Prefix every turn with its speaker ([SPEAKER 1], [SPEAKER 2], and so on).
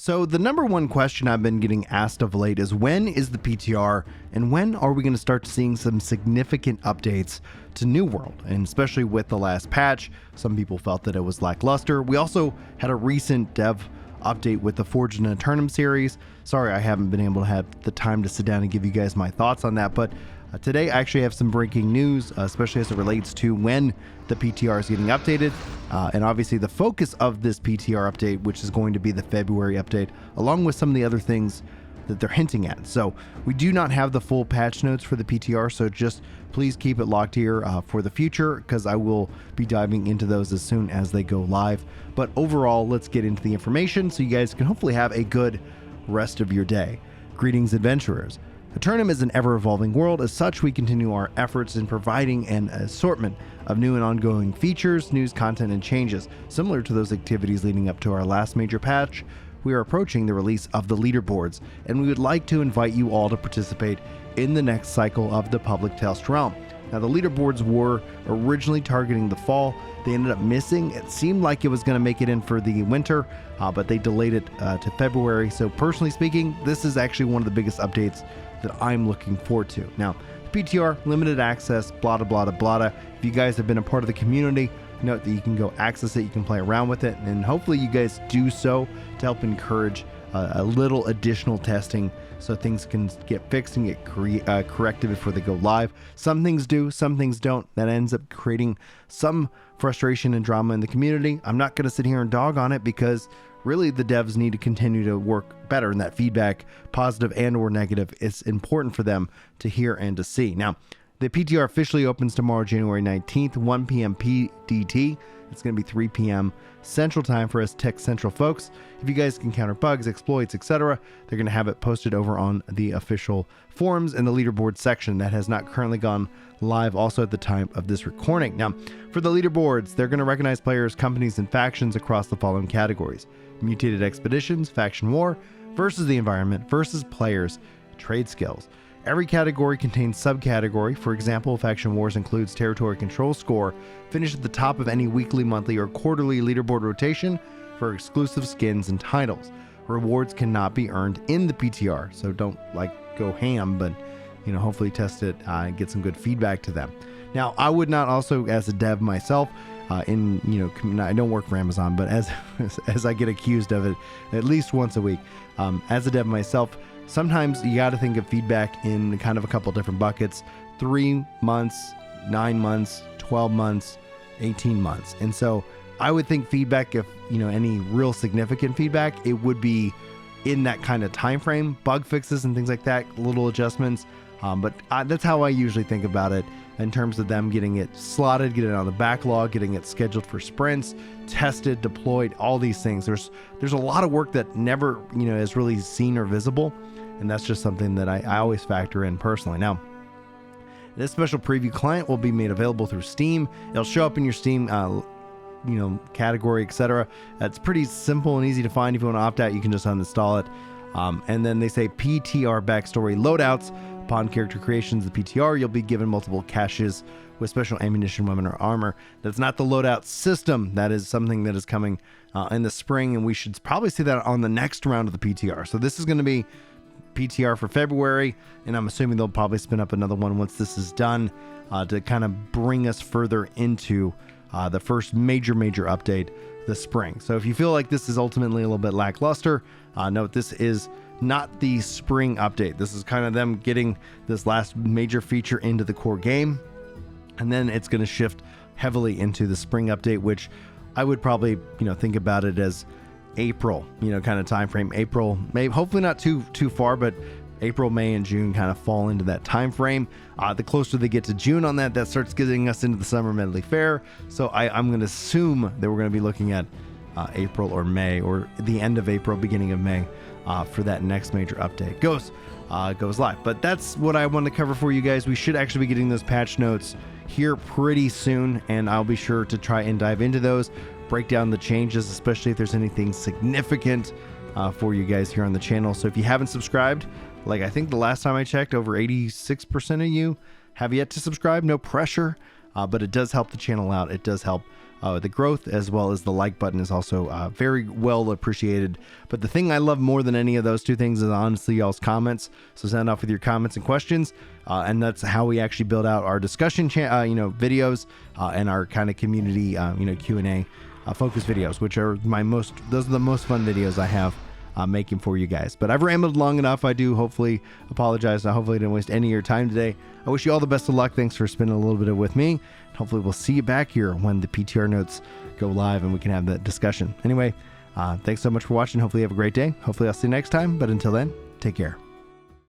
[SPEAKER 1] So the number one question I've been getting asked of late is, when is the PTR and when are we going to start seeing some significant updates to New World? And especially with the last patch, some people felt that it was lackluster. We also had a recent dev update with the Forged in Eternum series. Sorry, I haven't been able to have the time to sit down and give you guys my thoughts on that, but today I actually have some breaking news, especially as it relates to when the PTR is getting updated. And obviously the focus of this PTR update, which is going to be the February update, along with some of the other things that they're hinting at. So we do not have the full patch notes for the PTR, so just please keep it locked here for the future, because I will be diving into those as soon as they go live. But overall, let's get into the information so you guys can hopefully have a good rest of your day. Greetings, adventurers. Eternum is an ever-evolving world. As such, we continue our efforts in providing an assortment of new and ongoing features, news, content, and changes. Similar to those activities leading up to our last major patch, we are approaching the release of the leaderboards, and we would like to invite you all to participate in the next cycle of the public test realm. Now, the leaderboards were originally targeting the fall. They ended up missing. It seemed like it was going to make it in for the winter, but they delayed it to February. So personally speaking, this is actually one of the biggest updates that I'm looking forward to. Now, PTR, limited access, blah, blah, blah, blah. If you guys have been a part of the community, note that you can go access it, you can play around with it, and hopefully you guys do so to help encourage a little additional testing so things can get fixed and get corrected before they go live. Some things do, some things don't. That ends up creating some frustration and drama in the community. I'm not going to sit here and dog on it, because really the devs need to continue to work better, and that feedback, positive and or negative, is important for them to hear and to see. Now, the PTR officially opens tomorrow, January 19th, 1 p.m. PDT. It's going to be 3 p.m. Central Time for us Tech Central folks. If you guys can counter bugs, exploits, etc., they're going to have it posted over on the official forums in the leaderboard section. That has not currently gone live also at the time of this recording. Now, for the leaderboards, they're going to recognize players, companies, and factions across the following categories: mutated expeditions, faction war, versus the environment, versus players, trade skills. Every category contains subcategory. For example, faction wars includes territory control score, finished at the top of any weekly, monthly, or quarterly leaderboard rotation for exclusive skins and titles. Rewards cannot be earned in the PTR, so don't go ham, but hopefully test it and get some good feedback to them. Now, I would not also, as a dev myself, I don't work for Amazon, but as I get accused of it at least once a week, as a dev myself, sometimes you got to think of feedback in kind of a couple different buckets: 3 months, 9 months, 12 months, 18 months. And so I would think feedback, if any real significant feedback, it would be in that kind of time frame. Bug fixes and things like that, little adjustments. But that's how I usually think about it, in terms of them getting it slotted, getting it on the backlog, getting it scheduled for sprints, tested, deployed, all these things. There's a lot of work that never is really seen or visible, and that's just something that I always factor in personally. Now, this special preview client will be made available through Steam. It'll show up in your Steam category, etc. It's pretty simple and easy to find. If you want to opt out, you can just uninstall it. And then they say PTR backstory loadouts. Upon character creations of the PTR, you'll be given multiple caches with special ammunition, weapon, or armor. That's not the loadout system. That is something that is coming in the spring, and we should probably see that on the next round of the PTR. So this is going to be PTR for February, and I'm assuming they'll probably spin up another one once this is done to kind of bring us further into the first major update this spring. So if you feel like this is ultimately a little bit lackluster, note this is not the spring update. This is kind of them getting this last major feature into the core game, and then it's going to shift heavily into the spring update, which I would probably think about it as April kind of time frame. April, May, hopefully not too far, but April, May, and June kind of fall into that time frame. The closer they get to June on that starts getting us into the summer medley fair. So I'm going to assume that we're going to be looking at April or May, or the end of April, beginning of May, for that next major update goes live. But that's what I wanted to cover for you guys. We should actually be getting those patch notes here pretty soon, and I'll be sure to try and dive into those, break down the changes, especially if there's anything significant for you guys here on the channel. So if you haven't subscribed, I think the last time I checked, over 86% of you have yet to subscribe. No pressure. but it does help the channel out. It does help the growth, as well as the like button is also very well appreciated. But the thing I love more than any of those two things is honestly y'all's comments. So send off with your comments and questions, and that's how we actually build out our discussion videos and our kind of community Q&A focus videos, which are those are the most fun videos I have making for you guys. But I've rambled long enough. I do hopefully apologize. I hopefully didn't waste any of your time today. I wish you all the best of luck. Thanks for spending a little bit with me. Hopefully we'll see you back here when the PTR notes go live and we can have that discussion. Anyway, thanks so much for watching. Hopefully you have a great day. Hopefully I'll see you next time. But until then, take care.